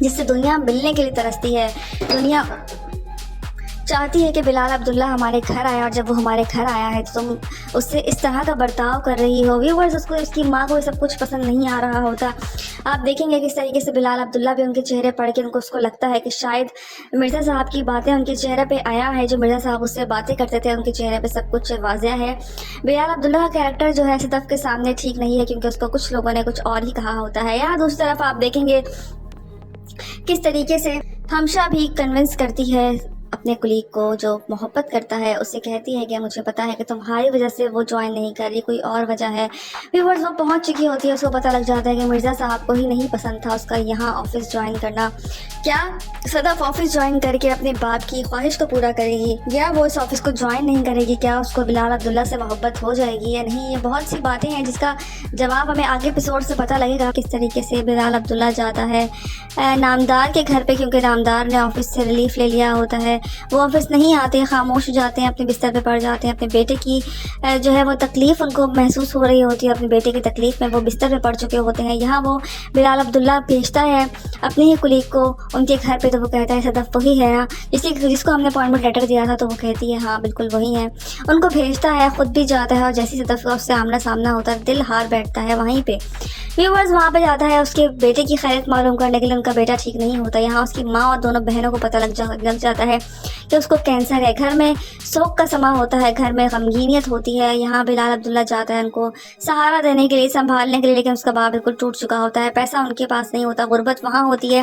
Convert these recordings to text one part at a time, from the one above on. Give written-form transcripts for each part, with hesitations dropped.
جس سے دنیا ملنے کے لیے ترستی ہے. دنیا چاہتی ہے کہ بلال عبداللہ ہمارے گھر آیا، اور جب وہ ہمارے گھر آیا ہے تو تم اس سے اس طرح کا برتاؤ کر رہی ہو. ویورز اس کو، اس کی ماں کو یہ سب کچھ پسند نہیں آ رہا ہوتا. آپ دیکھیں گے کس طریقے سے بلال عبداللہ بھی ان کے چہرے پڑھ کے اس کو لگتا ہے کہ شاید مرزا صاحب کی باتیں ان کے چہرے پہ آیا ہے. جو مرزا صاحب اس سے باتیں کرتے تھے ان کے چہرے پہ سب کچھ واضح ہے. بلال عبداللہ کا کیریکٹر جو ہے صدف کے سامنے ٹھیک نہیں ہے، کیونکہ اس کو کچھ لوگوں نے کچھ اور ہی کہا ہوتا ہے. یہاں دوسری طرف آپ دیکھیں گے کس طریقے سے ہمشا بھی کنونس کرتی ہے اپنے کلیگ کو جو محبت کرتا ہے. اسے کہتی ہے کہ مجھے پتا ہے کہ تمہاری وجہ سے وہ جوائن نہیں کر رہی، کوئی اور وجہ ہے. ویورز وہ پہنچ چکی ہوتی ہے، اس کو پتہ لگ جاتا ہے کہ مرزا صاحب کو ہی نہیں پسند تھا اس کا یہاں آفس جوائن کرنا. کیا صدف آفس جوائن کر کے اپنے باپ کی خواہش کو پورا کرے گی، یا وہ اس آفس کو جوائن نہیں کرے گی؟ کیا اس کو بلال عبداللہ سے محبت ہو جائے گی یا نہیں؟ یہ بہت سی باتیں ہیں جس کا جواب ہمیں آگے ایپیسوڈ سے پتہ لگے گا. کس طریقے سے بلال عبداللہ جاتا ہے نامدار کے گھر پہ، کیونکہ نامدار نے آفس سے ریلیف لے لیا ہوتا ہے. وہ آفس نہیں آتے، خاموش ہو جاتے ہیں، اپنے بستر پہ پڑ جاتے ہیں. اپنے بیٹے کی جو ہے وہ تکلیف ان کو محسوس ہو رہی ہوتی ہے، اپنے بیٹے کی تکلیف میں وہ بستر پہ پڑ چکے ہوتے ہیں. یہاں وہ بلال عبداللہ بھیجتا ہے اپنے ہی کلیگ کو ان کے گھر پہ، تو وہ کہتا ہے صدف وہی ہے نا جس کو ہم نے اپوائنٹمنٹ لیٹر دیا تھا؟ تو وہ کہتی ہے ہاں بالکل وہی ہے. ان کو بھیجتا ہے، خود بھی جاتا ہے، اور جیسی صدف کا اس سے آمنا سامنا ہوتا ہے دل ہار بیٹھتا ہے وہیں پہ. ویورز وہاں پہ جاتا ہے اس کے بیٹے کی خیریت معلوم کرنے کے لیے. ان کا بیٹا ٹھیک نہیں ہوتا. یہاں اس کی ماں اور دونوں بہنوں کو پتہ لگ جاتا ہے کہ اس کو کینسر ہے. گھر میں سوگ کا سما ہوتا ہے، گھر میں غمگینیت ہوتی ہے. یہاں بلال عبداللہ جاتا ہے ان کو سہارا دینے کے لیے، سنبھالنے کے لیے، لیکن اس کا باپ بالکل ٹوٹ چکا ہوتا ہے. پیسہ ان کے پاس نہیں ہوتا، غربت وہاں ہوتی ہے.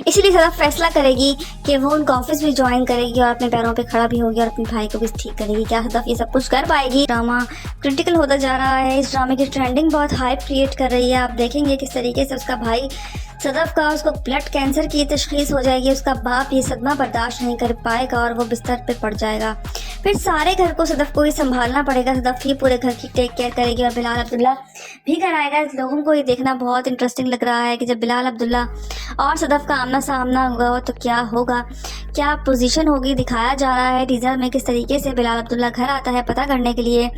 اسی لیے صدف فیصلہ کرے گی کہ وہ ان کا آفس بھی جوائن کرے گی اور اپنے پیروں پہ کھڑا بھی ہوگی اور اپنے بھائی کو بھی ٹھیک کرے گی. کیا صدف یہ سب کچھ کر پائے گی؟ ڈرامہ کرٹیکل ہوتا جا رہا ہے. اس ڈرامے کی ٹرینڈنگ بہت ہائپ کریٹ کر رہی ہے. آپ دیکھیں گے کس طریقے سے اس کا بھائی صدف کا، اس کو بلڈ کینسر کی تشخیص ہو جائے گی. اس کا باپ یہ صدمہ برداشت نہیں کر پائے گا اور وہ بستر پہ پڑ جائے گا. پھر سارے گھر کو صدف کو ہی سنبھالنا پڑے گا. صدف ہی پورے گھر کی ٹیک کیئر کرے گی اور بلال عبداللہ بھی گھر آئے گا. لوگوں کو یہ دیکھنا بہت انٹرسٹنگ لگ رہا ہے کہ جب بلال عبداللہ اور صدف کا آمنا سامنا ہوگا تو کیا ہوگا، کیا پوزیشن ہوگی. دکھایا جا رہا ہے ٹیزر میں کس طریقے سے بلال عبداللہ گھر آتا ہے پتہ کرنے کے لیے،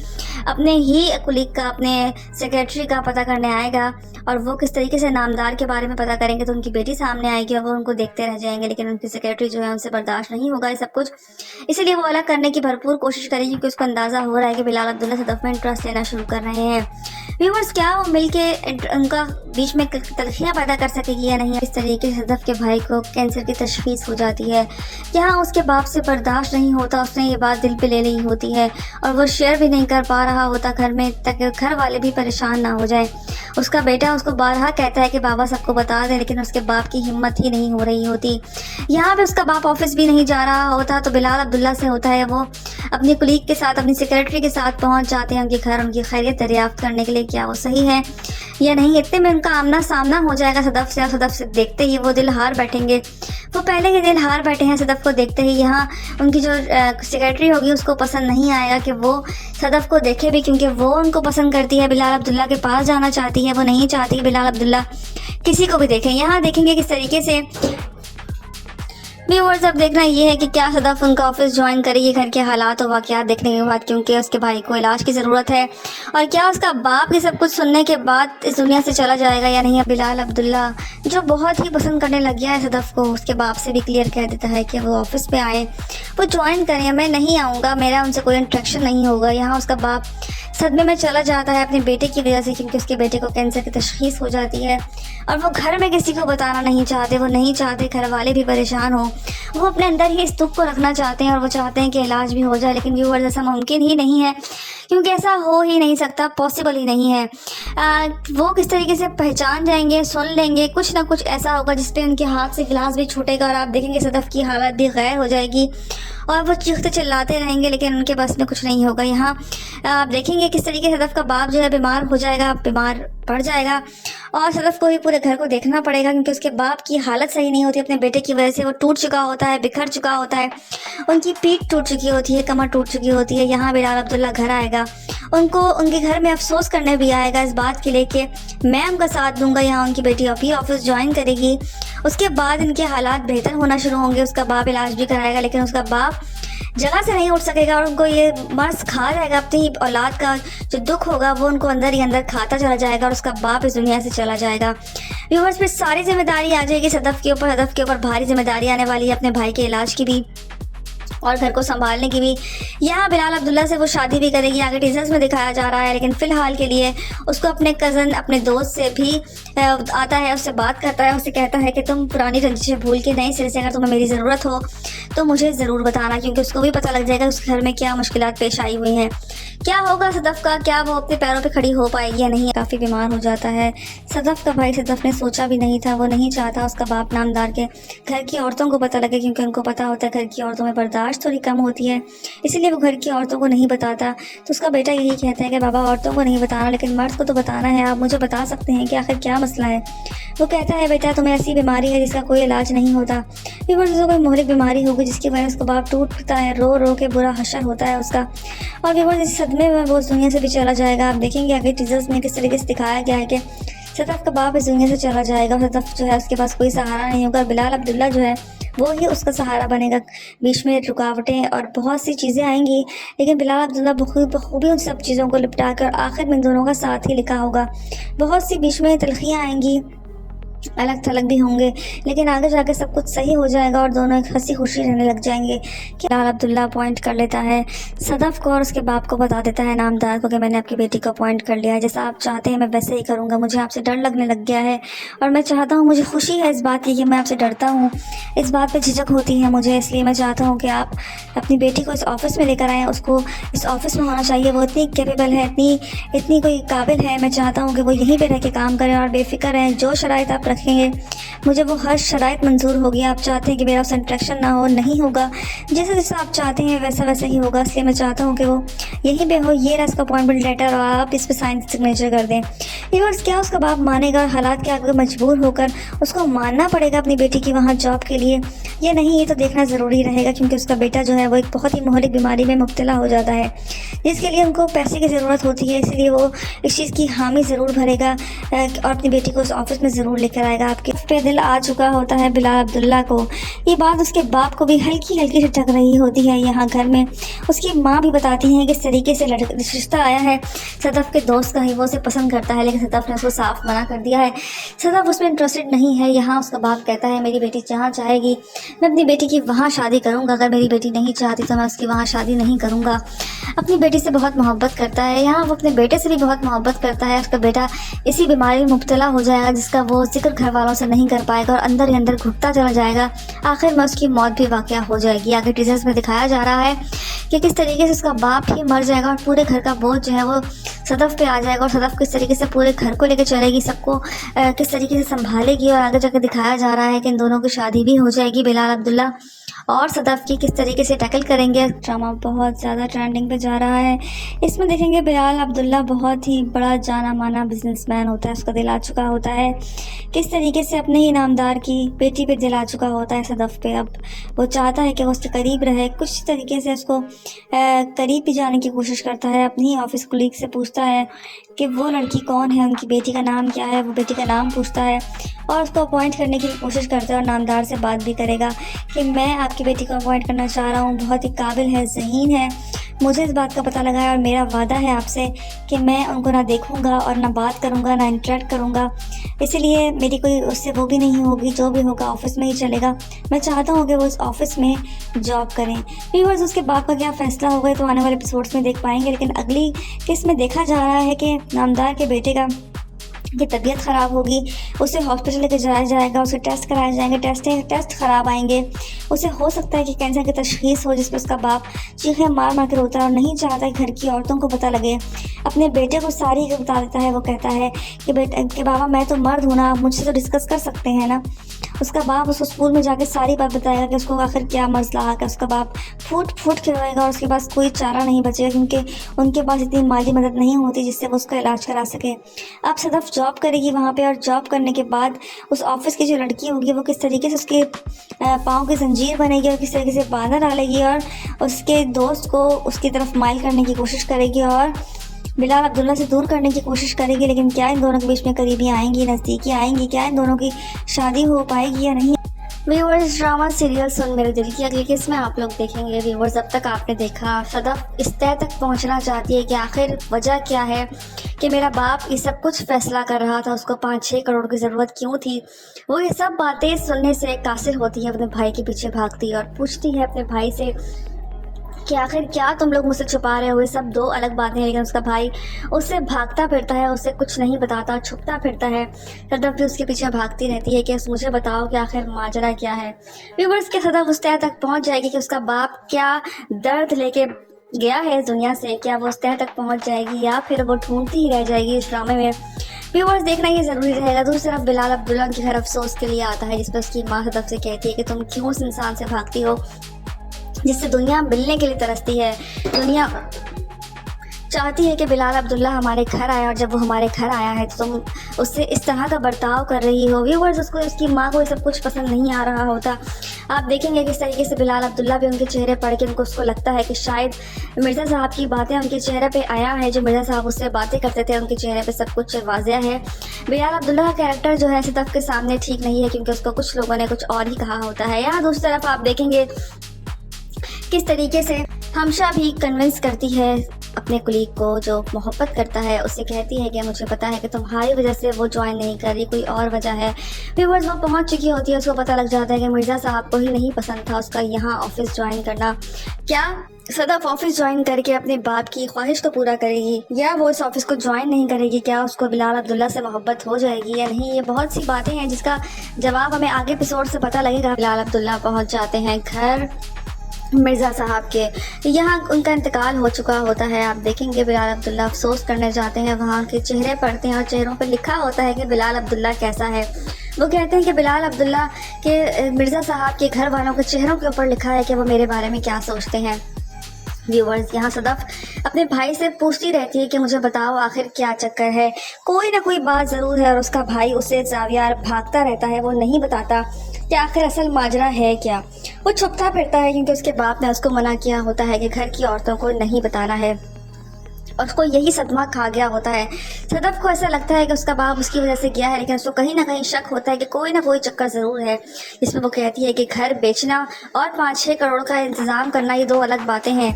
اپنے ہی کلیگ کا، اپنے سیکریٹری کا پتہ کرنے آئے گا. اور وہ کس طریقے سے نامدار کے بارے میں پتہ کریں گے تو ان کی بیٹی سامنے آئے گی اور وہ ان کو دیکھتے رہ جائیں گے. لیکن ان کی سیکریٹری جو ہے ان سے برداشت نہیں ہوگا یہ سب کچھ، اسی لیے وہ الگ کرنے کی بھرپور کوشش کرے گی، کیونکہ اس کو اندازہ ہو رہا ہے کہ بلال عبداللہ صدف میں انٹرسٹ لینا شروع کر رہے ہیں. ویورز کیا وہ مل کے ان کا بیچ میں تلخیاں پیدا کر سکے گی یا نہیں؟ اس طریقے سے صدف کے بھائی کو کینسر کی تشخیص ہو جاتی ہے. یہاں اس کے باپ سے برداشت نہیں ہوتا، اس نے یہ بات دل پہ لے لی ہوتی ہے اور وہ شیئر بھی نہیں کر پا رہا ہوتا گھر میں، تاکہ گھر والے بھی پریشان نہ ہو جائیں. اس کا بیٹا اس کو بارہا کہتا ہے کہ بابا سب کو بتا دے، لیکن اس کے باپ کی ہمت ہی نہیں ہو رہی ہوتی. یہاں پہ اس کا باپ آفس بھی نہیں جا رہا ہوتا تو بلال عبداللہ سے ہوتا ہے وہ اپنی کلیگ کے ساتھ، اپنی سیکریٹری کے ساتھ پہنچ جاتے ہیں ان کے گھر ان کی خیریت دریافت کرنے کے لیے، کیا وہ صحیح ہے یا نہیں. اتنے میں ان کا آمنا سامنا ہو جائے گا صدف سے، اور صدف سے دیکھتے ہی وہ دل ہار بیٹھیں گے. وہ پہلے کے دل ہار بیٹھے ہیں صدف کو دیکھتے ہی. یہاں ان کی جو سیکریٹری ہوگی اس کو پسند نہیں آئے گا کہ وہ صدف کو دیکھے بھی، کیونکہ وہ ان کو پسند کرتی ہے، بلال عبداللہ کے پاس جانا چاہتی ہے. وہ نہیں چاہتی بلال عبداللہ کسی کو بھی دیکھیں. یہاں دیکھیں گے کس طریقے سے ویورز اب دیکھنا یہ ہے کہ کیا صدف ان کا آفس جوائن کرے گی گھر کے حالات و واقعات دیکھنے کے بعد، کیونکہ اس کے بھائی کو علاج کی ضرورت ہے. اور کیا اس کا باپ یہ سب کچھ سننے کے بعد اس دنیا سے چلا جائے گا یا نہیں؟ بلال عبداللہ جو بہت ہی پسند کرنے لگ گیا ہے صدف کو، اس کے باپ سے بھی کلیئر کہہ دیتا ہے کہ وہ آفس پہ آئیں، وہ جوائن کریں. میں نہیں آؤں گا، میرا ان سے کوئی انٹریکشن نہیں ہوگا. یہاں اس کا باپ صدمے میں چلا جاتا ہے اپنے بیٹے کی وجہ سے، کیونکہ اس کے بیٹے کو کینسر کی تشخیص ہو جاتی ہے اور وہ گھر میں کسی کو بتانا نہیں چاہتے. وہ نہیں چاہتے گھر والے بھی پریشان ہوں، وہ اپنے اندر ہی اس دکھ کو رکھنا چاہتے ہیں اور وہ چاہتے ہیں کہ علاج بھی ہو جائے. لیکن ویورز ایسا ممکن ہی نہیں ہے، کیونکہ ایسا ہو ہی نہیں سکتا، پاسبل ہی نہیں ہے. وہ کس طریقے سے پہچان جائیں گے، سن لیں گے، کچھ نہ کچھ ایسا ہوگا جس پہ ان کے ہاتھ سے گلاس بھی چھوٹے گا اور آپ دیکھیں گے صدف کی حالت بھی غیر ہو جائے گی اور وہ چیختے چلاتے رہیں گے، لیکن ان کے بس میں کچھ نہیں ہوگا. یہاں آپ دیکھیں گے کس طریقے سے صدف کا باپ جو ہے بیمار ہو جائے گا، بیمار پڑ جائے گا اور صدف کو بھی پورے گھر کو دیکھنا پڑے گا، کیونکہ اس کے باپ کی حالت صحیح نہیں ہوتی. اپنے بیٹے کی وجہ سے وہ ٹوٹ چکا ہوتا ہے، بکھر چکا ہوتا ہے، ان کی پیٹھ ٹوٹ چکی ہوتی ہے، کمر ٹوٹ چکی ہوتی ہے. یہاں بلال عبداللہ گھر آئے گا گا. ان کو ان کے گھر میں افسوس کرنے بھی آئے گا اس بات کے لیے کہ میں ان کا ساتھ دوں گا. یہاں ان کی بیٹی ابھی آفس جوائن کرے گی. اس کے بعد ان کے حالات بہتر ہونا شروع ہوں گے. اس کا باپ علاج بھی کرائے گا لیکن اس کا باپ جگہ سے نہیں اٹھ سکے گا اور ان کو یہ مرض کھا جائے گا. اپنی اولاد کا جو دکھ ہوگا وہ ان کو اندر ہی اندر کھاتا چلا جائے گا اور اس کا باپ اس دنیا سے چلا جائے گا. ویورز پھر ساری ذمہ داری آ جائے گی صدف کے اوپر بھاری ذمہ داری آنے والی ہے اپنے بھائی کے علاج کی بھی اور گھر کو سنبھالنے کی بھی. یہاں بلال عبداللہ سے وہ شادی بھی کرے گی, آگے ٹیزرز میں دکھایا جا رہا ہے. لیکن فی الحال کے لیے اس کو اپنے کزن اپنے دوست سے بھی آتا ہے, اس سے بات کرتا ہے, اسے کہتا ہے کہ تم پرانی رنجشیں بھول کے نئے سرے سے اگر تمہیں میری ضرورت ہو تو مجھے ضرور بتانا, کیونکہ اس کو بھی پتہ لگ جائے گا اس گھر میں کیا مشکلات پیش آئی ہوئی ہیں. کیا ہوگا صدف کا, کیا وہ اپنے پیروں پہ کھڑی ہو پائے گی یا نہیں. کافی بیمار ہو جاتا ہے صدف کا بھائی. صدف نے سوچا بھی نہیں تھا, وہ نہیں چاہتا اس کا باپ نامدار کے گھر کی عورتوں کو پتہ لگے, کیونکہ ان کو پتہ ہوتا ہے گھر کی عورتوں میں برداشت تھوڑی کم ہوتی ہے, اسی لیے وہ گھر کی عورتوں کو نہیں بتاتا. تو اس کا بیٹا یہی کہتا ہے کہ بابا عورتوں کو نہیں بتانا لیکن مرد کو تو بتانا ہے, آپ مجھے بتا سکتے ہیں کہ آخر کیا مسئلہ ہے. وہ کہتا ہے بیٹا تمہیں ایسی بیماری ہے جس کا کوئی علاج نہیں ہوتا. کوئی مہلک بیماری ہوگی جس کی وجہ سے اس کا باپ ٹوٹ پڑتا ہے, رو رو کے برا حشر ہوتا ہے اس کا, اور اس صدمے میں وہ اس دنیا سے بھی چلا جائے گا. آپ دیکھیں گے آگے ٹیزرز میں کس طریقے سے دکھایا گیا ہے کہ صدف کا باپ اس دنیا سے چلا جائے گا. صدف جو ہے اس کے پاس کوئی سہارا نہیں ہوگا. بلال عبداللہ جو ہے وہ ہی اس کا سہارا بنے گا. بیچ میں رکاوٹیں اور بہت سی چیزیں آئیں گی لیکن بلال عبداللہ بخوبی ان سب چیزوں کو لپٹا کر آخر میں ان دونوں کا ساتھ ہی لکھا ہوگا. بہت سی بیچ میں تلخیاں آئیں گی, الگ تھلگ بھی ہوں گے, لیکن آگے جا کے سب کچھ صحیح ہو جائے گا اور دونوں ایک ہنسی خوشی رہنے لگ جائیں گے. کہ بلال عبداللہ اپوائنٹ کر لیتا ہے صدف کو اور اس کے باپ کو بتا دیتا ہے نامدار کو کہ میں نے آپ کی بیٹی کو اپوائنٹ کر لیا ہے, جیسا آپ چاہتے ہیں میں ویسے ہی کروں گا. مجھے آپ سے ڈر لگنے لگ گیا ہے اور میں چاہتا ہوں, مجھے خوشی ہے اس بات کی کہ میں آپ سے ڈرتا ہوں, اس بات پہ جھجک ہوتی ہے مجھے, اس لیے میں چاہتا ہوں کہ آپ اپنی بیٹی کو اس آفس میں لے کر آئیں. اس کو اس آفس میں ہونا چاہیے, وہ اتنی کیپیبل ہے, اتنی کوئی قابل ہے. میں چاہتا ہوں کہ وہ یہیں پہ رہ کے کام کریں اور بے فکر رہیں. جو شرائط آپ رکھیں گے مجھے وہ ہر شرائط منظور ہوگی. آپ چاہتے ہیں کہ میرا اس سے انٹریکشن نہ ہو, نہیں ہوگا. جیسا آپ چاہتے ہیں ویسا ہی ہوگا. اس لیے میں چاہتا ہوں کہ وہ یہیں پہ ہو. یہ رہا اس کا اپوائنٹمنٹ لیٹر اور آپ اس پہ سائن سگنیچر کر دیں. ویورز کیا اس کا باپ مانے گا؟ حالات کے آگے مجبور ہو کر اس کو ماننا پڑے گا اپنی بیٹی کی وہاں جاب کے لیے یا نہیں, یہ تو دیکھنا ضروری رہے گا, کیونکہ اس کا بیٹا جو ہے وہ ایک بہت ہی مہلک بیماری میں مبتلا ہو جاتا ہے جس کے لیے ان کو پیسے کی ضرورت ہوتی ہے. اسی لیے وہ اس چیز کی حامی ضرور بھرے گا اور اپنی بیٹی کو اس آفس میں ضرور لے کر آئے گا. آپ کے پہ دل آ چکا ہوتا ہے بلال عبداللہ کو. یہ بات اس کے باپ کو بھی ہلکی ہلکی سے ٹک رہی ہوتی ہے. یہاں گھر میں اس کی ماں بھی بتاتی ہیں کہ اس طریقے سے رشتہ آیا ہے صدف کے دوست کا ہی, وہ اسے پسند کرتا ہے, لیکن صدف نے اس کو صاف منع کر دیا ہے. صدف اس میں انٹرسٹڈ نہیں ہے. یہاں اس کا باپ کہتا ہے میری بیٹی جہاں چاہے گی میں اپنی بیٹی کی وہاں شادی کروں گا, اگر میری بیٹی نہیں چاہتی تو میں اس کی وہاں شادی نہیں کروں گا. اپنی بیٹی سے بہت محبت کرتا ہے. یہاں وہ اپنے بیٹے سے بھی بہت محبت کرتا ہے. اس کا بیٹا اسی بیماری میں مبتلا ہو جائے گا جس کا وہ ذکر گھر والوں سے نہیں کر پائے گا اور اندر ہی اندر گھٹتا چلا جائے گا. آخر میں اس کی موت بھی واقعہ ہو جائے گی. آگے ٹیزرز میں دکھایا جا رہا ہے کہ کس طریقے سے اس کا باپ ہی مر جائے گا اور پورے گھر کا بوجھ جو ہے وہ صدف پہ آ جائے گا اور صدف کس طریقے سے پورے گھر کو لے کے چلے گی, سب کو کس طریقے سے سنبھالے گی. اور آگے جا کے دکھایا جا رہا ہے کہ ان دونوں کی شادی بھی ہو جائے گی. بلال عبداللہ اور صدف کی کس طریقے سے ٹیکل کریں گے. ڈرامہ بہت زیادہ ٹرینڈنگ پہ جا رہا ہے. اس میں دیکھیں گے بلال عبداللہ بہت ہی بڑا جانا مانا بزنس مین ہوتا ہے. اس کا دل آ چکا ہوتا ہے کس طریقے سے اپنے ہی نامدار کی بیٹی پہ دل آ چکا ہوتا ہے صدف پہ. اب وہ چاہتا ہے کہ وہ اس کے قریب رہے, کچھ طریقے سے اس کو قریب بھی جانے کی کوشش کرتا ہے. اپنی ہی آفس کولیگ سے پوچھتا ہے کہ وہ لڑکی کون ہے, ان کی بیٹی کا نام کیا ہے. وہ بیٹی کا نام پوچھتا ہے اور اس کو اپوائنٹ کرنے کی کوشش کرتا ہے اور نامدار سے بات بھی کرے گا کہ میں آپ کی بیٹی کو اپوائنٹ کرنا چاہ رہا ہوں, بہت ہی قابل ہے, ذہین ہے, مجھے اس بات کا پتہ لگا ہے اور میرا وعدہ ہے آپ سے کہ میں ان کو نہ دیکھوں گا اور نہ بات کروں گا, نہ انٹریکٹ کروں گا. اسی لیے میری کوئی اس سے وہ بھی نہیں ہوگی, جو بھی ہوگا آفس میں ہی چلے گا. میں چاہتا ہوں کہ وہ اس آفس میں جاب کریں. ویورز اس کے باپ کا کیا فیصلہ ہوگا تو آنے والے ایپیسوڈس میں دیکھ پائیں گے. لیکن اگلی قسط میں دیکھا جا رہا ہے کہ نامدار کے بیٹے کا کی طبیعت خراب ہوگی, اسے ہاسپٹل لے کے جایا جائے گا, اسے ٹیسٹ کرائے جائیں گے, ٹیسٹ خراب آئیں گے. اسے ہو سکتا ہے کہ کینسر کی تشخیص ہو, جس پہ اس کا باپ چیخیں مار مار کے روتا ہے اور نہیں چاہتا کہ گھر کی عورتوں کو پتہ لگے. اپنے بیٹے کو ساری بتا دیتا ہے. وہ کہتا ہے کہ بابا میں تو مرد ہوں نا, آپ مجھ سے تو ڈسکس کر سکتے ہیں نا. اس کا باپ اس کو اسکول میں جا کے ساری بات بتائے گا کہ اس کو آخر کیا مسئلہ آ گیا. اس کا باپ پھوٹ پھوٹ کے روئے گا اور اس کے پاس کوئی چارہ نہیں بچے گا کیونکہ ان کے پاس اتنی مالی مدد نہیں ہوتی جس سے وہ اس کا علاج کرا سکے. اب صدف جاب کرے گی وہاں پہ، اور جاب کرنے کے بعد اس آفس کی جو لڑکی ہوگی وہ کس طریقے سے اس کے پاؤں کی زنجیر بنے گی اور کس طریقے سے باندھا ڈالے گی اور اس کے دوست کو اس کی طرف مائل کرنے کی کوشش کرے گی اور بلال عبداللہ سے دور کرنے کی کوشش کرے گی. لیکن کیا ان دونوں کے بیچ میں قریبی آئیں گی، نزدیکی آئیں گی؟ کیا ان دونوں کی شادی ہو پائے گی یا نہیں؟ ویورز، ڈرامہ سیریل سن میرے دل کی اگلی قسط میں آپ لوگ دیکھیں گے. ویورز، اب تک آپ نے دیکھا صدف اس طے تک پہنچنا چاہتی ہے کہ آخر وجہ کیا ہے کہ میرا باپ یہ سب کچھ فیصلہ کر رہا تھا، اس کو 5-6 کروڑ کی ضرورت کیوں تھی. وہ یہ سب باتیں سننے سے قاصر ہوتی ہے، اپنے بھائی کے پیچھے بھاگتی ہے اور پوچھتی ہے اپنے بھائی سے کہ آخر کیا تم لوگ مجھ سے چھپا رہے ہو. یہ سب دو الگ باتیں ہیں، لیکن اس کا بھائی اس سے بھاگتا پھرتا ہے، اسے کچھ نہیں بتاتا، چھپتا پھرتا ہے. صدف بھی اس کے پیچھے بھاگتی رہتی ہے کہ مجھے بتاؤ کہ آخر ماجرا کیا ہے. ویورز، کے صدف اس طے تک پہنچ جائے گی کہ اس کا باپ کیا درد لے کے گیا ہے اس دنیا سے. کیا وہ اس طے تک پہنچ جائے گی یا پھر وہ ڈھونڈتی ہی رہ جائے گی اس ڈرامے میں؟ ویورز، دیکھنا یہ ضروری رہے گا. دوسری طرف بلال عبداللہ کے گھر افسوس کے لیے آتا ہے، جس پر اس کی ماں صدف سے کہتی ہے کہ تم کیوں اس انسان سے بھاگتی ہو جس سے دنیا ملنے کے لیے ترستی ہے. دنیا چاہتی ہے کہ بلال عبداللہ ہمارے گھر آیا، اور جب وہ ہمارے گھر آیا ہے تو تم اس سے اس طرح کا برتاؤ کر رہی ہو. ویورز، اس کی ماں کو یہ سب کچھ پسند نہیں آ رہا ہوتا. آپ دیکھیں گے کس طریقے سے بلال عبداللہ بھی ان کے چہرے پڑھ کے اس کو لگتا ہے کہ شاید مرزا صاحب کی باتیں ان کے چہرے پہ آیا ہے، جو مرزا صاحب اس سے باتیں کرتے تھے ان کے چہرے پہ سب کچھ واضح ہے. بلال عبداللہ کا کیریکٹر جو ہے صدف کے سامنے ٹھیک نہیں ہے، کیونکہ اس کو کچھ لوگوں نے کچھ اور ہی کہا ہوتا ہے. یہاں دوسری طرف آپ دیکھیں گے کس طریقے سے ہمشہ بھی کنونس کرتی ہے اپنے کلیگ کو جو محبت کرتا ہے، اسے کہتی ہے کہ مجھے پتا ہے کہ تمہاری وجہ سے وہ جوائن نہیں کر رہی، کوئی اور وجہ ہے. ویورز، وہ پہنچ چکی ہوتی ہے، اس کو پتہ لگ جاتا ہے کہ مرزا صاحب کو ہی نہیں پسند تھا اس کا یہاں آفس جوائن کرنا. کیا صدف آفس جوائن کر کے اپنے باپ کی خواہش کو پورا کرے گی یا وہ اس آفس کو جوائن نہیں کرے گی؟ کیا اس کو بلال عبداللہ سے محبت ہو جائے گی یا نہیں؟ یہ بہت سی باتیں ہیں جس کا جواب ہمیں آگے ایپیسوڈ سے پتہ لگے گا. بلال عبداللہ پہنچ جاتے ہیں گھر مرزا صاحب کے. یہاں ان کا انتقال ہو چکا ہوتا ہے. آپ دیکھیں گے بلال عبداللہ افسوس کرنے جاتے ہیں، وہاں کے چہرے پڑھتے ہیں اور چہروں پہ لکھا ہوتا ہے کہ بلال عبداللہ کیسا ہے. وہ کہتے ہیں کہ بلال عبداللہ کے مرزا صاحب کے گھر والوں کے چہروں کے اوپر لکھا ہے کہ وہ میرے بارے میں کیا سوچتے ہیں. ویورز، یہاں صدف اپنے بھائی سے پوچھتی رہتی ہے کہ مجھے بتاؤ آخر کیا چکر ہے. کوئی نہ کوئی بات ضرور ہے اور اس کا بھائی اسے زاویار بھاگتا رہتا ہے، وہ نہیں بتاتا کہ آخر اصل ماجرا ہے کیا. وہ چھپتا پھرتا ہے کیونکہ اس کے باپ نے اس کو منع کیا ہوتا ہے کہ گھر کی عورتوں کو نہیں بتانا ہے، اور اس کو یہی صدمہ کھا گیا ہوتا ہے. صدف کو ایسا لگتا ہے کہ اس کا باپ اس کی وجہ سے گیا ہے، لیکن اس کو کہیں نہ کہیں شک ہوتا ہے کہ کوئی نہ کوئی چکر ضرور ہے، جس میں وہ کہتی ہے کہ گھر بیچنا اور 5-6 کروڑ کا انتظام کرنا یہ دو الگ باتیں ہیں.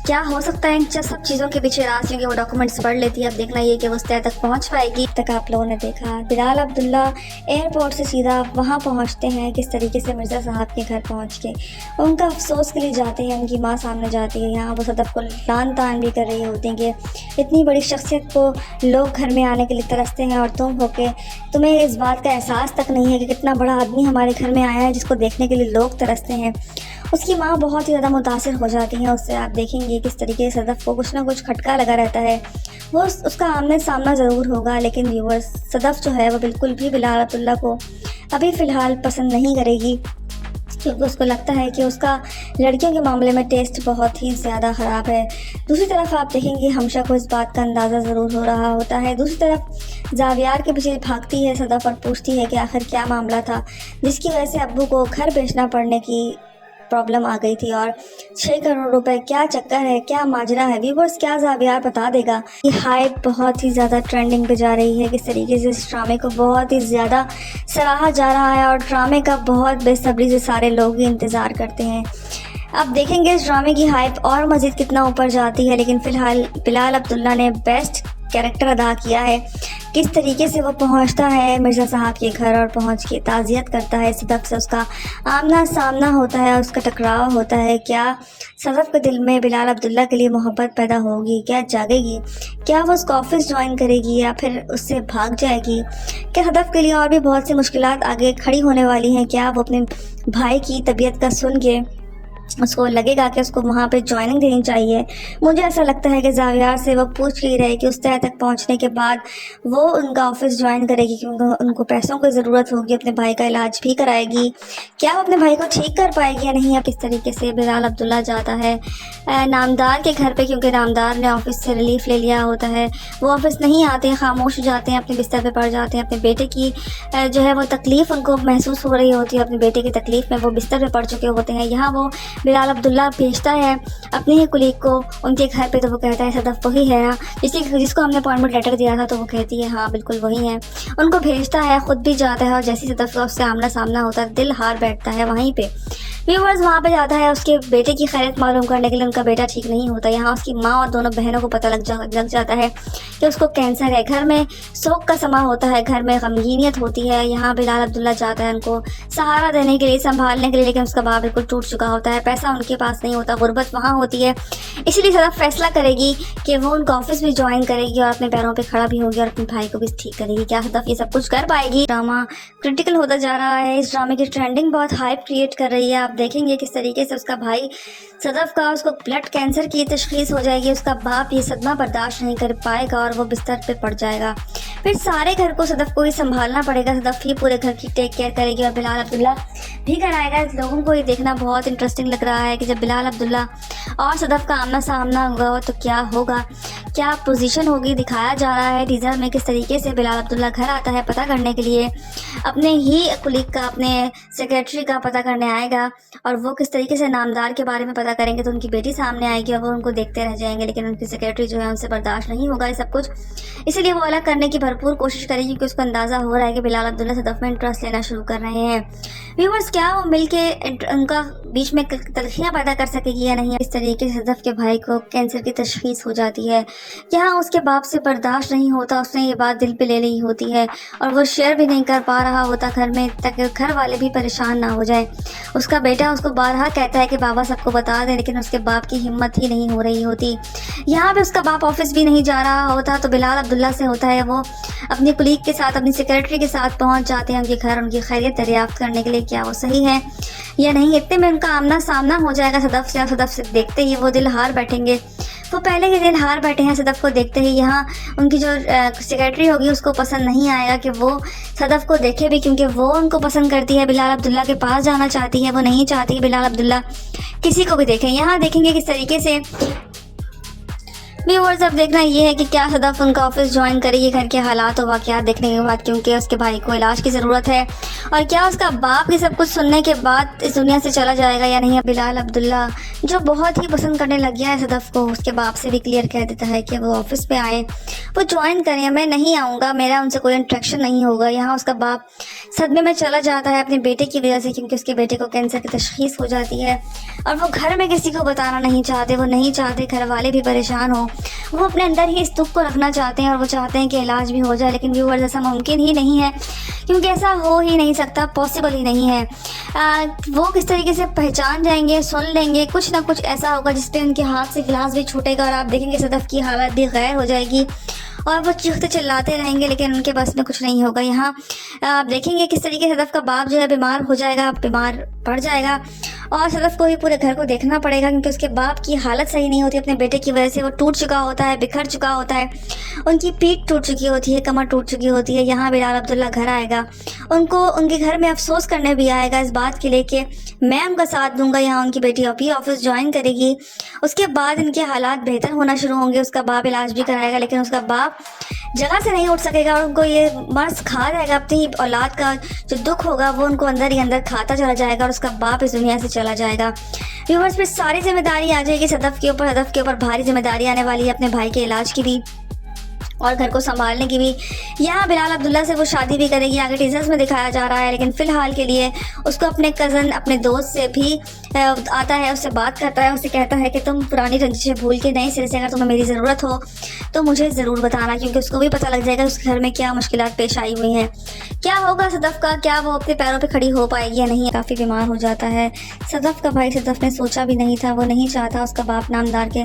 کیا ہو سکتا ہے ان سب چیزوں کے پیچھے راز؟ کیونکہ وہ ڈاکومنٹس پڑھ لیتی ہے. اب دیکھنا یہ کہ وہ اس طے تک پہنچ پائے گی. تک آپ لوگوں نے دیکھا بلال عبداللہ ایئرپورٹ سے سیدھا وہاں پہنچتے ہیں، کس طریقے سے مرزا صاحب کے گھر پہنچ کے ان کا افسوس کے لیے جاتے ہیں. ان کی ماں سامنے جاتی ہے، یہاں وہ صدف کو لان تان بھی کر رہی ہوتی ہیں کہ اتنی بڑی شخصیت کو لوگ گھر میں آنے کے لیے ترستے ہیں اور تم ہو کے تمہیں اس بات کا احساس تک نہیں ہے کہ کتنا بڑا آدمی ہمارے گھر میں آیا ہے جس کو دیکھنے کے لیے لوگ ترستے ہیں. اس کی ماں بہت ہی زیادہ متاثر ہو جاتی ہیں اس سے. آپ دیکھیں گے کس طریقے سے صدف کو کچھ نہ کچھ کھٹکا لگا رہتا ہے. وہ اس کا آمنے سامنا ضرور ہوگا، لیکن ویورز، صدف جو ہے وہ بالکل بھی بلال عبداللہ کو ابھی فی الحال پسند نہیں کرے گی، کیونکہ اس کو لگتا ہے کہ اس کا لڑکیوں کے معاملے میں ٹیسٹ بہت ہی زیادہ خراب ہے. دوسری طرف آپ دیکھیں گے ہمشہ کو اس بات کا اندازہ ضرور ہو رہا ہوتا ہے. دوسری طرف زاویار کے پیچھے بھاگتی ہے صدف اور پوچھتی ہے کہ آخر کیا معاملہ تھا جس کی وجہ سے ابو کو گھر بیچنا پڑنے کی پرابلم آ گئی تھی، اور 6 کروڑ روپے کیا چکر ہے، کیا ماجرا ہے. ویورز، کیا زاویار بتا دے گا؟ یہ ہائپ بہت ہی زیادہ ٹرینڈنگ پہ جا رہی ہے، کس طریقے سے اس ڈرامے کو بہت ہی زیادہ سراہا جا رہا ہے اور ڈرامے کا بہت بے صبری سے سارے لوگ ہی انتظار کرتے ہیں. اب دیکھیں گے اس ڈرامے کی ہائپ اور مزید کتنا اوپر جاتی ہے، لیکن فی الحال بلال عبداللہ نے بیسٹ کیریکٹر ادا کیا ہے. کس طریقے سے وہ پہنچتا ہے مرزا صاحب کے گھر اور پہنچ کے تعزیت کرتا ہے صدف سے، اس کا آمنا سامنا ہوتا ہے، اس کا ٹکراؤ ہوتا ہے. کیا صدف کے دل میں بلال عبداللہ کے لیے محبت پیدا ہوگی؟ کیا جاگے گی؟ کیا وہ اس کو آفس جوائن کرے گی یا پھر اس سے بھاگ جائے گی؟ کیا صدف کے لیے اور بھی بہت سی مشکلات آگے کھڑی ہونے والی ہیں؟ کیا وہ اپنے بھائی کی طبیعت کا سن کے اس کو لگے گا کہ اس کو وہاں پہ جوائننگ دینی چاہیے. مجھے ایسا لگتا ہے کہ زاویار سے وہ پوچھ ہی رہے کہ اس طرح تک پہنچنے کے بعد وہ ان کا آفس جوائن کرے گی کیونکہ ان کو پیسوں کی ضرورت ہوگی, اپنے بھائی کا علاج بھی کرائے گی. کیا وہ اپنے بھائی کو ٹھیک کر پائے گی یا نہیں. اب اس طریقے سے بلال عبداللہ جاتا ہے نامدار کے گھر پہ, کیونکہ نامدار نے آفس سے ریلیف لے لیا ہوتا ہے. وہ آفس نہیں آتے, خاموش ہو جاتے ہیں, اپنے بستر پہ پڑ جاتے ہیں. اپنے بیٹے کی جو ہے وہ تکلیف ان کو محسوس ہو رہی ہوتی ہے, اپنے بیٹے کی تکلیف میں وہ بستر پہ پڑ چکے ہوتے ہیں. یہاں وہ بلال عبداللہ بھیجتا ہے اپنے ہی کلیگ کو ان کے گھر پہ, تو وہ کہتا ہے صدف وہی ہے جس کو ہم نے اپوائنٹمنٹ لیٹر دیا تھا. تو وہ کہتی ہے ہاں بالکل وہی ہے. ان کو بھیجتا ہے, خود بھی جاتا ہے, اور جیسی صدف کا اس سے آمنا سامنا ہوتا ہے دل ہار بیٹھتا ہے وہیں پہ. ویورز وہاں پہ جاتا ہے اس کے بیٹے کی خیریت معلوم کرنے کے لیے. ان کا بیٹا ٹھیک نہیں ہوتا. یہاں اس کی ماں اور دونوں بہنوں کو پتہ لگ جاتا ہے کہ اس کو کینسر ہے. گھر میں سوگ کا سما ہوتا ہے, گھر میں غمگینیت ہوتی ہے. یہاں بلال عبداللہ جاتا ہے ان کو سہارا دینے کے لیے, سنبھالنے کے لیے, لیکن اس کا باپ بالکل ٹوٹ چکا ہوتا ہے. پیسہ ان کے پاس نہیں ہوتا, غربت وہاں ہوتی ہے. اسی لیے صدف فیصلہ کرے گی کہ وہ ان کا آفس بھی جوائن کرے گی اور اپنے پیروں پہ کھڑا بھی ہوگی اور اپنے بھائی کو بھی ٹھیک کرے گی. کیا صدف یہ سب کچھ کر پائے گی؟ ڈرامہ کرٹیکل ہوتا جا رہا ہے. اس ڈرامے کی ٹرینڈنگ بہت ہائپ کریٹ کر رہی ہے. آپ دیکھیں گے کس طریقے سے اس کا بھائی صدف کا, اس کو بلڈ کینسر کی تشخیص ہو جائے گی. اس کا باپ یہ صدمہ برداشت نہیں کر پائے گا اور وہ بستر پہ پڑ جائے گا. پھر سارے گھر کو صدف کو ہی سنبھالنا پڑے گا. صدف ہی پورے گھر کی ٹیک کیئر کرے گی اور بلال عبداللہ بھی کرائے گا. لوگوں کو یہ دیکھنا بہت انٹرسٹنگ لگ رہا ہے کہ جب بلال عبداللہ اور صدف کا آمنا سامنا ہوگا تو کیا ہوگا, کیا پوزیشن ہوگی. دکھایا جا رہا ہے ٹیزر میں کس طریقے سے بلال عبداللہ گھر آتا ہے پتہ کرنے کے لیے, اپنے ہی کلیگ کا, اپنے سیکریٹری کا پتہ کرنے آئے گا, اور وہ کس طریقے سے نامدار کے بارے میں پتہ کریں گے. تو ان کی بیٹی سامنے آئے گی اور وہ ان کو دیکھتے رہ جائیں گے, لیکن ان کی سیکریٹری جو ہے ان سے برداشت نہیں ہوگا یہ سب کچھ. اسی لیے وہ الگ کرنے کی بھرپور کوشش کرے گی کیونکہ اس کو اندازہ ہو رہا ہے کہ بلال عبداللہ صدف میں انٹرسٹ لینا شروع کر رہے ہیں. ویورز کیا وہ مل کے ان کا بیچ میں تلخیاں پیدا کر سکے گی یا نہیں. اس طریقے سے صدف کے بھائی کو کینسر کی تشخیص ہو جاتی ہے. یہاں اس کے باپ سے برداشت نہیں ہوتا, اس نے یہ بات دل پہ لے لی ہوتی ہے اور وہ شیئر بھی نہیں کر پا رہا ہوتا گھر میں, تاکہ گھر والے بھی پریشان نہ ہو جائیں. اس کا بیٹا اس کو بارہا کہتا ہے کہ بابا سب کو بتا دیں, لیکن اس کے باپ کی ہمت ہی نہیں ہو رہی ہوتی. یہاں پہ اس کا باپ آفس بھی نہیں جا رہا ہوتا, تو بلال عبداللہ سے ہوتا ہے وہ اپنی کلیگ کے ساتھ, اپنی سیکریٹری کے ساتھ پہنچ جاتے ہیں ان کے گھر, ان کی خیریت دریافت کرنے کے لیے کیا وہ صحیح ہے یا نہیں. اتنے میں ان کا آمنا سامنا ہو جائے گا صدف سے, اور صدف سے دیکھتے ہی وہ دل ہار بیٹھیں گے. وہ پہلے کے دل ہار بیٹھے ہیں صدف کو دیکھتے ہی. یہاں ان کی جو سیکریٹری ہوگی اس کو پسند نہیں آئے گا کہ وہ صدف کو دیکھے بھی, کیونکہ وہ ان کو پسند کرتی ہے, بلال عبداللہ کے پاس جانا چاہتی ہے. وہ نہیں چاہتی بلال عبداللہ کسی کو بھی دیکھیں. یہاں دیکھیں گے کس طریقے سے ویورز اب دیکھنا یہ ہے کہ کیا صدف ان کا آفس جوائن کرے گی. گھر کے حالات و واقعات دیکھنے کے بعد, کیونکہ اس کے بھائی کو علاج کی ضرورت ہے, اور کیا اس کا باپ یہ سب کچھ سننے کے بعد اس دنیا سے چلا جائے گا یا نہیں. بلال عبداللہ جو بہت ہی پسند کرنے لگ گیا ہے صدف کو, اس کے باپ سے بھی کلیئر کہہ دیتا ہے کہ وہ آفس پہ آئیں, وہ جوائن کریں. میں نہیں آؤں گا, میرا ان سے کوئی انٹریکشن نہیں ہوگا. یہاں اس کا باپ صدمے میں چلا جاتا ہے اپنے بیٹے کی وجہ سے, کیونکہ اس کے بیٹے کو کینسر کی تشخیص ہو جاتی ہے, اور وہ گھر میں کسی کو بتانا نہیں چاہتے. وہ نہیں چاہتے گھر والے بھی پریشان ہوں, وہ اپنے اندر ہی اس دکھ کو رکھنا چاہتے ہیں, اور وہ چاہتے ہیں کہ علاج بھی ہو جائے. لیکن ویورز ایسا ممکن ہی نہیں ہے, کیونکہ ایسا ہو ہی نہیں سکتا, پاسبل ہی نہیں ہے. وہ کس طریقے سے پہچان جائیں گے, سن لیں گے, کچھ نہ کچھ ایسا ہوگا جس پہ ان کے ہاتھ سے گلاس بھی چھوٹے گا, اور آپ دیکھیں گے صدف کی حالت بھی غیر ہو جائے گی, اور وہ چیختے چلاتے رہیں گے, لیکن ان کے بس میں کچھ نہیں ہوگا. یہاں آپ دیکھیں گے کس طریقے سے صدف کا باپ جو ہے بیمار ہو جائے گا, بیمار پڑ جائے گا, اور صدف کو ہی پورے گھر کو دیکھنا پڑے گا, کیونکہ اس کے باپ کی حالت صحیح نہیں ہوتی اپنے بیٹے کی وجہ سے. وہ ٹوٹ چکا ہوتا ہے, بکھر چکا ہوتا ہے, ان کی پیٹھ ٹوٹ چکی ہوتی ہے, کمر ٹوٹ چکی ہوتی ہے. یہاں بلال عبداللہ گھر آئے گا, ان کو ان کے گھر میں افسوس کرنے بھی آئے گا اس بات کے لیے کہ میں ان کا ساتھ دوں گا. یہاں ان کی بیٹی ابھی آفس جوائن کرے گی, اس کے بعد ان کے حالات بہتر ہونا شروع ہوں گے. اس کا باپ علاج بھی کرائے گا, لیکن اس کا باپ جگہ سے نہیں اٹھ سکے گا, اور ان کو یہ مرض کھا جائے گا. اپنی اولاد کا جو دکھ ہوگا وہ ان کو اندر ہی اندر کھاتا چلا جائے گا, اور اس کا باپ اس دنیا سے چلا جائے گا. ویورز پہ ساری ذمہ داری آ جائے گی صدف کے اوپر. صدف کے اوپر بھاری ذمہ داری آنے والی ہے اپنے بھائی کے علاج کی بھی اور گھر کو سنبھالنے کی بھی. یہاں بلال عبداللہ سے وہ شادی بھی کرے گی, آگے ٹیزرز میں دکھایا جا رہا ہے, لیکن فی الحال کے لیے اس کو اپنے کزن, اپنے دوست سے بھی آتا ہے, اس سے بات کرتا ہے, اسے کہتا ہے کہ تم پرانی رنجشیں بھول کے نئے سرے سے اگر تمہیں میری ضرورت ہو تو مجھے ضرور بتانا, کیونکہ اس کو بھی پتہ لگ جائے گا اس گھر میں کیا مشکلات پیش آئی ہوئی ہیں. کیا ہوگا صدف کا, کیا وہ اپنے پیروں پہ کھڑی ہو پائے گی یا نہیں. کافی بیمار ہو جاتا ہے صدف کا بھائی. صدف نے سوچا بھی نہیں تھا, وہ نہیں چاہتا اس کا باپ نامدار کے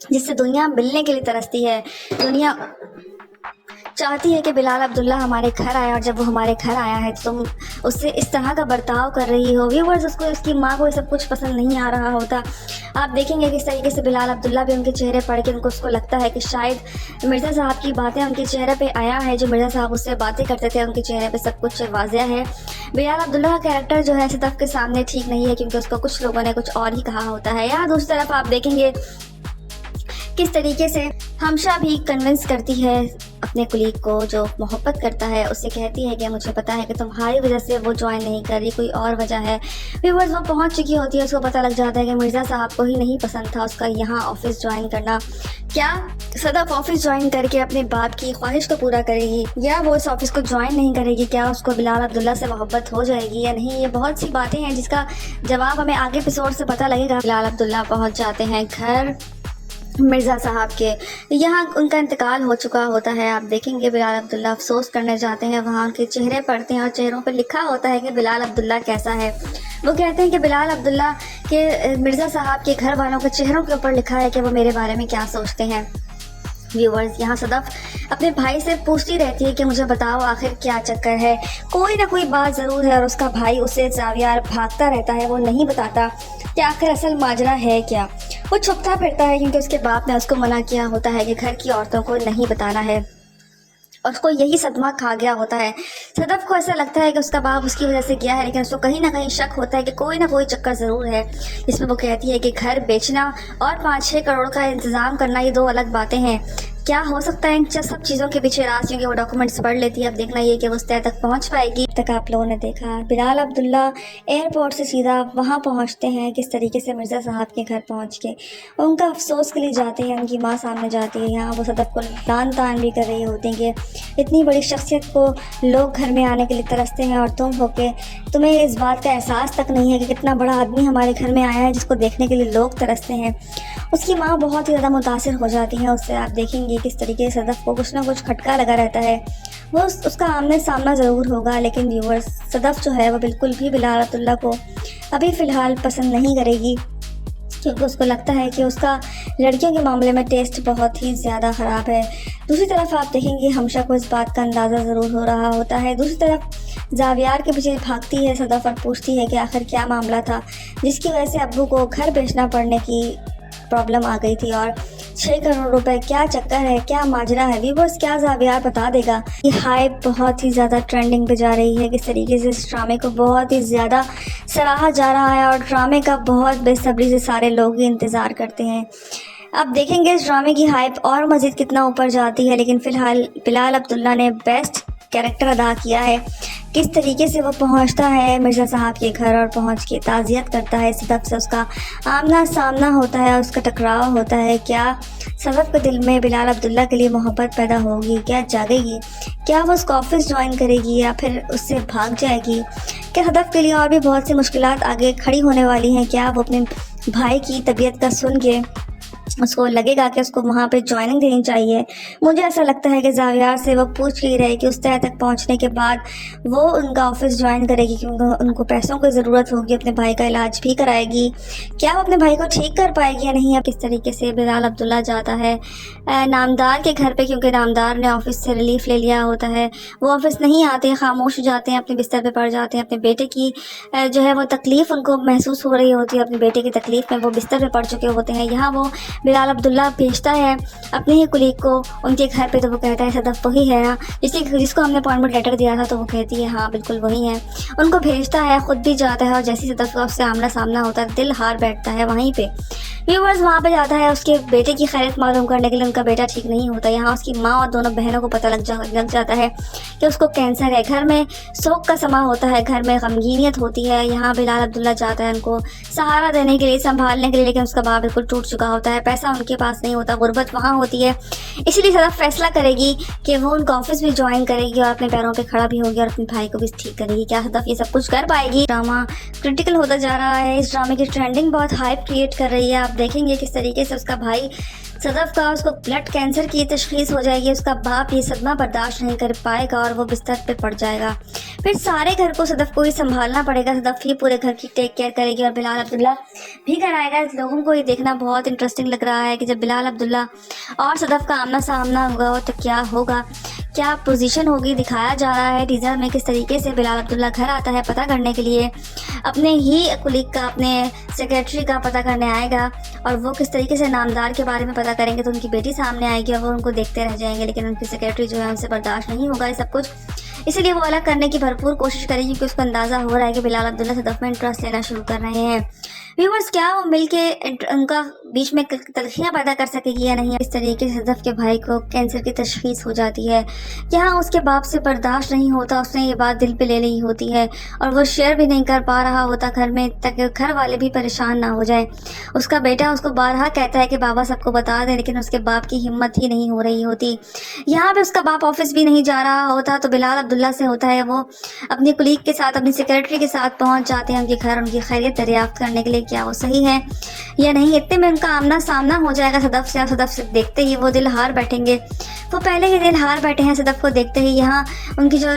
جس سے دنیا ملنے کے لیے ترستی ہے. دنیا چاہتی ہے کہ بلال عبداللہ ہمارے گھر آیا، اور جب وہ ہمارے گھر آیا ہے تو تم اس سے اس طرح کا برتاؤ کر رہی ہو. ویورز اس کو، اس کی ماں کو یہ سب کچھ پسند نہیں آ رہا ہوتا. آپ دیکھیں گے کس طریقے سے بلال عبداللہ بھی ان کے چہرے پڑھ کے اس کو لگتا ہے کہ شاید مرزا صاحب کی باتیں ان کے چہرے پہ آیا ہے. جو مرزا صاحب اس سے باتیں کرتے تھے ان کے چہرے پہ سب کچھ واضح ہے. بلال عبداللہ کا کیریکٹر جو ہے صدف کے سامنے ٹھیک نہیں ہے، کیونکہ اس کو کچھ لوگوں نے کچھ اور ہی کہا ہوتا ہے. یا دوسری طرف آپ دیکھیں گے کس طریقے سے ہمشا بھی کنونس کرتی ہے اپنے کلیگ کو جو محبت کرتا ہے، اس سے کہتی ہے کہ مجھے پتا ہے کہ تمہاری وجہ سے وہ جوائن نہیں کر رہی، کوئی اور وجہ ہے. ویورز وہ پہنچ چکی ہوتی ہے، اس کو پتہ لگ جاتا ہے کہ مرزا صاحب کو ہی نہیں پسند تھا اس کا یہاں آفس جوائن کرنا. کیا صدف آفس جوائن کر کے اپنے باپ کی خواہش کو پورا کرے گی، یا وہ اس آفس کو جوائن نہیں کرے گی؟ کیا اس کو بلال عبداللہ سے محبت ہو جائے گی یا نہیں؟ یہ بہت سی باتیں ہیں جس کا جواب ہمیں آگے ایپیسوڈ سے پتہ لگے گا. بلال عبداللہ پہنچ جاتے ہیں گھر مرزا صاحب کے. یہاں ان کا انتقال ہو چکا ہوتا ہے. آپ دیکھیں گے بلال عبداللہ افسوس کرنے جاتے ہیں، وہاں ان کے چہرے پڑھتے ہیں اور چہروں پہ لکھا ہوتا ہے کہ بلال عبداللہ کیسا ہے. وہ کہتے ہیں کہ بلال عبداللہ کے مرزا صاحب کے گھر والوں کے چہروں کے اوپر لکھا ہے کہ وہ میرے بارے میں کیا سوچتے ہیں. ویورز یہاں صدف اپنے بھائی سے پوچھتی رہتی ہے کہ مجھے بتاؤ آخر کیا چکر ہے، کوئی نہ کوئی بات ضرور ہے، اور اس کا بھائی اسے زاویار بھاگتا رہتا ہے، وہ نہیں بتاتا کہ آخر اصل ماجرا ہے کیا. وہ چھپتا پھرتا ہے کیونکہ اس کے باپ نے اس کو منع کیا ہوتا ہے کہ گھر کی عورتوں کو نہیں بتانا ہے، اور اس کو یہی صدمہ کھا گیا ہوتا ہے. صدف کو ایسا لگتا ہے کہ اس کا باپ اس کی وجہ سے گیا ہے، لیکن اس کو کہیں نہ کہیں شک ہوتا ہے کہ کوئی نہ کوئی چکر ضرور ہے. جس میں وہ کہتی ہے کہ گھر بیچنا اور 5-6 کروڑ کا انتظام کرنا یہ 2 الگ باتیں ہیں. کیا ہو سکتا ہے ان سب چیزوں کے پیچھے راز، کیونکہ وہ ڈاکومنٹس پڑھ لیتی ہے. اب دیکھنا یہ کہ وہ اس طے تک پہنچ پائے گی. تک آپ لوگوں نے دیکھا بلال عبداللہ ایئرپورٹ سے سیدھا وہاں پہنچتے ہیں، کس طریقے سے مرزا صاحب کے گھر پہنچ کے ان کا افسوس کے لیے جاتے ہیں. ان کی ماں سامنے جاتی ہے، یہاں وہ صدف کو لان تان بھی کر رہی ہوتی ہیں کہ اتنی بڑی شخصیت کو لوگ گھر میں آنے کے لیے ترستے ہیں، اور تم ہو کے تمہیں اس بات کا احساس تک نہیں ہے کہ کتنا بڑا آدمی ہمارے گھر میں آیا ہے جس کو دیکھنے کے لیے لوگ ترستے ہیں. اس کی ماں بہت ہی زیادہ متاثر ہو جاتی ہیں اس سے. آپ دیکھیں گے کس طریقے سے صدف کو کچھ نہ کچھ کھٹکا لگا رہتا ہے. وہ اس کا آمنے سامنا ضرور ہوگا، لیکن ویورز صدف جو ہے وہ بالکل بھی بلال عبداللہ کو ابھی فی الحال پسند نہیں کرے گی، کیونکہ اس کو لگتا ہے کہ اس کا لڑکیوں کے معاملے میں ٹیسٹ بہت ہی زیادہ خراب ہے. دوسری طرف آپ دیکھیں گے ہمشا کو اس بات کا اندازہ ضرور ہو رہا ہوتا ہے. دوسری طرف زاویار کے پیچھے بھاگتی ہے صدف اور پوچھتی ہے کہ آخر کیا معاملہ تھا جس کی وجہ سے ابو کو گھر بیچنا پڑنے کی پرابلم آ گئی تھی، اور 6 کروڑ روپے کیا چکر ہے، کیا ماجرا ہے. ویورز کیا زاویار بتا دے گا. یہ ہائپ بہت ہی زیادہ ٹرینڈنگ پہ جا رہی ہے، کس طریقے سے اس ڈرامے کو بہت ہی زیادہ سراہا جا رہا ہے، اور ڈرامے کا بہت بے صبری سے سارے لوگ ہی انتظار کرتے ہیں. اب دیکھیں گے اس ڈرامے کی ہائپ اور مزید کتنا اوپر جاتی ہے، لیکن فی الحال بلال عبداللہ نے بیسٹ کیریکٹر ادا کیا ہے. کس طریقے سے وہ پہنچتا ہے مرزا صاحب کے گھر اور پہنچ کے تعزیت کرتا ہے صدف سے، اس کا آمنا سامنا ہوتا ہے، اس کا ٹکراؤ ہوتا ہے. کیا صدف کے دل میں بلال عبداللہ کے لیے محبت پیدا ہوگی، کیا جاگے گی، کیا وہ اس کو آفس جوائن کرے گی یا پھر اس سے بھاگ جائے گی؟ کیا صدف کے لیے اور بھی بہت سی مشکلات آگے کھڑی ہونے والی ہیں؟ کیا وہ اپنے بھائی کی طبیعت کا سن کے اس کو لگے گا کہ اس کو وہاں پہ جوائننگ دینی چاہیے؟ مجھے ایسا لگتا ہے کہ زاویار سے وہ پوچھ ہی رہے کہ اس طرح تک پہنچنے کے بعد وہ ان کا آفس جوائن کرے گی، کیونکہ ان کو پیسوں کی ضرورت ہوگی، اپنے بھائی کا علاج بھی کرائے گی. کیا وہ اپنے بھائی کو ٹھیک کر پائے گی یا نہیں؟ اب کس طریقے سے بلال عبداللہ جاتا ہے نامدار کے گھر پہ، کیونکہ نامدار نے آفس سے ریلیف لے لیا ہوتا ہے. وہ آفس نہیں آتے، خاموش جاتے ہیں، اپنے بستر پہ پڑ جاتے ہیں. اپنے بیٹے کی جو ہے وہ تکلیف ان کو محسوس ہو رہی ہوتی ہے، اپنے بیٹے کی تکلیف میں وہ بستر پہ پڑ چکے ہوتے ہیں. یہاں وہ بلال عبداللہ بھیجتا ہے اپنے ہی کلیگ کو ان کے گھر پہ، تو وہ کہتا ہے صدف وہی ہے نا جس کو ہم نے اپوائنٹمنٹ لیٹر دیا تھا، تو وہ کہتی ہے ہاں بالکل وہی ہے. ان کو بھیجتا ہے، خود بھی جاتا ہے، اور جیسی صدف کا اس سے آمنا سامنا ہوتا ہے دل ہار بیٹھتا ہے وہیں پہ. ویورز وہاں پہ جاتا ہے اس کے بیٹے کی خیریت معلوم کرنے کے لیے. ان کا بیٹا ٹھیک نہیں ہوتا. یہاں اس کی ماں اور دونوں بہنوں کو پتہ لگ جاتا ہے کہ اس کو کینسر ہے. گھر میں سوگ کا سما ہوتا ہے، گھر میں غمگینیت ہوتی ہے. یہاں بلال عبداللہ جاتا ہے ان کو سہارا دینے کے لیے، سنبھالنے کے لیے، لیکن اس کا باپ بالکل ٹوٹ چکا ہوتا ہے. پیسہ ان کے پاس نہیں ہوتا، غربت وہاں ہوتی ہے. اسی لیے صدف فیصلہ کرے گی کہ وہ ان کا آفس بھی جوائن کرے گی اور اپنے پیروں پہ کھڑا بھی ہوگی اور اپنے بھائی کو بھی ٹھیک کرے گی. کیا صدف یہ سب کچھ کر پائے گی؟ ڈرامہ کرٹیکل ہوتا جا رہا ہے. اس ڈرامے کی ٹرینڈنگ بہت ہائپ کریٹ کر رہی ہے. آپ دیکھیں گے کس طریقے سے اس کا بھائی صدف کا اس کو بلڈ کینسر کی تشخیص ہو جائے گی. اس کا باپ یہ صدمہ برداشت نہیں کر پائے گا اور وہ بستر پہ پڑ جائے گا. پھر سارے گھر کو صدف کو ہی سنبھالنا پڑے گا. صدف ہی پورے گھر کی ٹیک کیئر کرے گی اور بلال عبداللہ بھی گھر آئے گا. لوگوں کو یہ دیکھنا بہت انٹرسٹنگ لگ رہا ہے کہ جب بلال عبداللہ اور صدف کا آمنا سامنا ہوگا تو کیا ہوگا, کیا پوزیشن ہوگی. دکھایا جا رہا ہے ٹیزر میں کس طریقے سے بلال عبداللہ گھر آتا ہے پتہ کرنے کے لیے, اپنے ہی کلیگ کا, اپنے سیکریٹری کا پتہ کرنے آئے گا, اور وہ کس طریقے سے نامدار کے بارے میں پتہ کریں گے تو ان کی بیٹی سامنے آئے گی اور وہ ان کو دیکھتے رہ جائیں گے. لیکن ان کی سیکریٹری جو ہے ان سے برداشت نہیں ہوگا یہ سب کچھ, اسی لیے وہ الگ کرنے کی بھرپور کوشش کرے گی, کیونکہ اس کو اندازہ ہو رہا ہے کہ بلال عبداللہ صدف میں انٹرسٹ لینا شروع کر رہے ہیں. ویورز, کیا وہ مل کے ان کا بیچ میں تلخیاں پیدا کر سکے گی یا نہیں. اس طریقے سے صدف کے بھائی کو کینسر کی تشخیص ہو جاتی ہے. یہاں اس کے باپ سے برداشت نہیں ہوتا, اس نے یہ بات دل پہ لے لی ہوتی ہے اور وہ شیئر بھی نہیں کر پا رہا ہوتا گھر میں, تاکہ گھر والے بھی پریشان نہ ہو جائیں. اس کا بیٹا اس کو بارہا کہتا ہے کہ بابا سب کو بتا دے, لیکن اس کے باپ کی ہمت ہی نہیں ہو رہی ہوتی. یہاں پہ اس کا باپ آفس بھی نہیں جا رہا ہوتا تو بلال عبداللہ سے ہوتا ہے وہ اپنی کلیگ کے ساتھ, اپنی سیکریٹری کے ساتھ پہنچ جاتے ہیں ان کے گھر, ان کی خیریت دریافت کرنے کے لیے, کیا وہ صحیح ہے یا نہیں. اتنے میں ان کا آمنا سامنا ہو جائے گا صدف سے, اور صدف سے دیکھتے ہی وہ دل ہار بیٹھیں گے. وہ پہلے ہی دل ہار بیٹھے ہیں صدف کو دیکھتے ہی. یہاں ان کی جو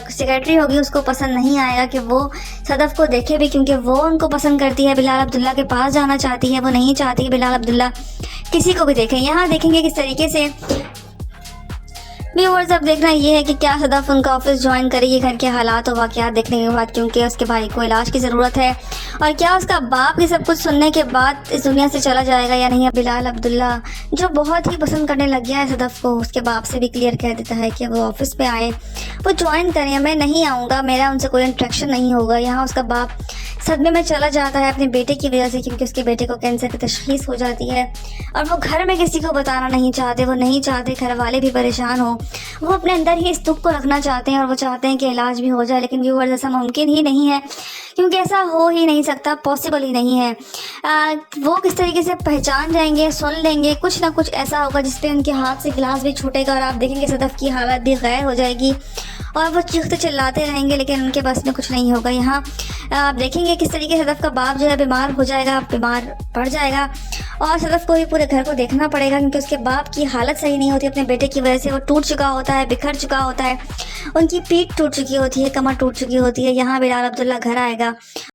سیکریٹری ہوگی اس کو پسند نہیں آئے گا کہ وہ صدف کو دیکھے بھی, کیونکہ وہ ان کو پسند کرتی ہے, بلال عبداللہ کے پاس جانا چاہتی ہے, وہ نہیں چاہتی کہ بلال عبداللہ کسی کو بھی دیکھیں. یہاں دیکھیں گے کس طریقے سے ویورز. اب دیکھنا یہ ہے کہ کیا صدف ان کا آفس جوائن کرے گی. گھر کے حالات و واقعات دیکھنے کے بعد, کیونکہ اس کے بھائی کو علاج کی ضرورت ہے, اور کیا اس کا باپ یہ سب کچھ سننے کے بعد اس دنیا سے چلا جائے گا یا نہیں. بلال عبداللہ جو بہت ہی پسند کرنے لگ گیا ہے صدف کو, اس کے باپ سے بھی کلیئر کہہ دیتا ہے کہ وہ آفس پہ آئے, وہ جوائن کریں, میں نہیں آؤں گا, میرا ان سے کوئی انٹریکشن نہیں ہوگا. یہاں اس کا باپ صدمے میں چلا جاتا ہے اپنے بیٹے کی وجہ سے, کیونکہ اس کے بیٹے کو کینسر کی تشخیص ہو جاتی ہے, اور وہ گھر میں کسی کو بتانا نہیں چاہتے. وہ نہیں چاہتے گھر والے بھی پریشان ہوں, وہ اپنے اندر ہی اس دکھ کو رکھنا چاہتے ہیں, اور وہ چاہتے ہیں کہ علاج بھی ہو جائے. لیکن ویورز, ایسا ممکن ہی نہیں ہے, کیونکہ ایسا ہو ہی نہیں سکتا, پاسبل ہی نہیں ہے. وہ کس طریقے سے پہچان جائیں گے, سن لیں گے, کچھ نہ کچھ ایسا ہوگا جس پہ ان کے ہاتھ سے گلاس بھی چھوٹے گا, اور آپ دیکھیں گے صدف کی حالت بھی غیر ہو جائے گی, اور وہ چیختے چلاتے رہیں گے, لیکن ان کے بس میں کچھ نہیں ہوگا. یہاں آپ دیکھیں گے کس طریقے سے صدف کا باپ جو ہے بیمار ہو جائے گا, بیمار پڑ جائے گا, اور صدف کو ہی پورے گھر کو دیکھنا پڑے گا, کیونکہ اس کے باپ کی حالت صحیح نہیں ہوتی اپنے بیٹے کی وجہ سے. وہ ٹوٹ چکا ہوتا ہے, بکھر چکا ہوتا ہے, ان کی پیٹھ ٹوٹ چکی ہوتی ہے, کمر ٹوٹ چکی ہوتی ہے. یہاں بلال عبداللہ گھر آئے گا